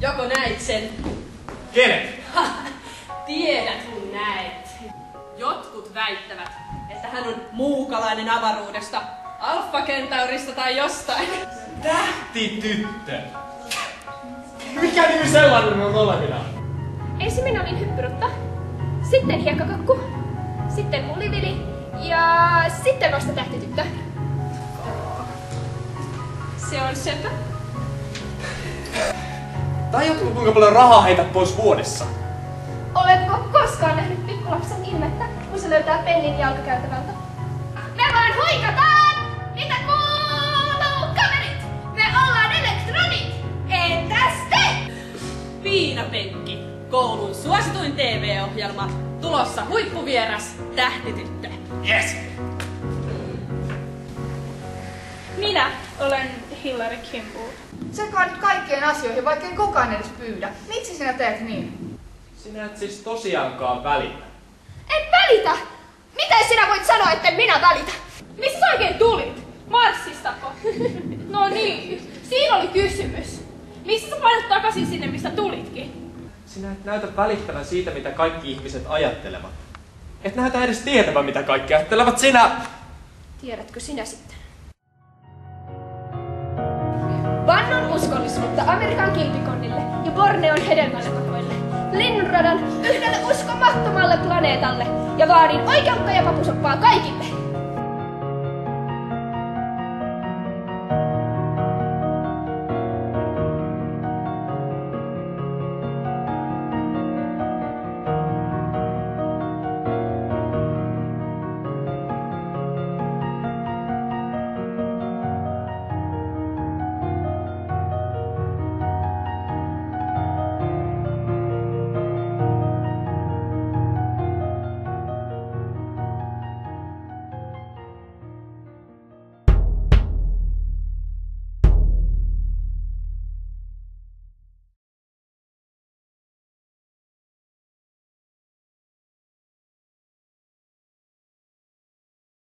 Joko näit sen? Kenen? Tiedät kun näet. Jotkut väittävät, että hän on muukalainen avaruudesta, Alpha Centaurista tai jostain. Tähtityttö. Mikä nimi sellainen on olevinaan? Ensin minä olin hyppyrutta, sitten hiekkakakku, sitten mulivili ja sitten vasta tähtityttö. Se on sepä. Tajutko kuinka paljon rahaa heität pois vuodessa? Oletko koskaan nähnyt pikkulapsen ilmettä, kun se löytää pennin jalkakäytävältä? Me vaan huikataan! Mitä kuuluu, kaverit? Me ollaan elektronit! Entäs te? Piinapenkki, koulun suosituin TV-ohjelma. Tulossa huippuvieras tähtityttö. Yes! Minä olen Hillary Kimball. Sekaannut kaikkien asioihin, vaikkei kukaan edes pyydä. Miksi sinä teet niin? Sinä et siis tosiaankaan välitä. En välitä! Miten sinä voit sanoa, etten minä välitä? Missä sä oikein tulit? Marsistako? No niin, siinä oli kysymys. Missä sä painat takaisin sinne, mistä tulitkin? Sinä et näytä välittävän siitä, mitä kaikki ihmiset ajattelevat. Et näytä edes tietävän, mitä kaikki ajattelevat. Sinä... Tiedätkö sinä sitten? Vannon uskollisuutta Amerikan kilpikonnille ja Borneon hedelmälepakoille, linnunradan yhdelle uskomattomalle planeetalle ja vaadin oikeutta ja papusoppaa kaikille.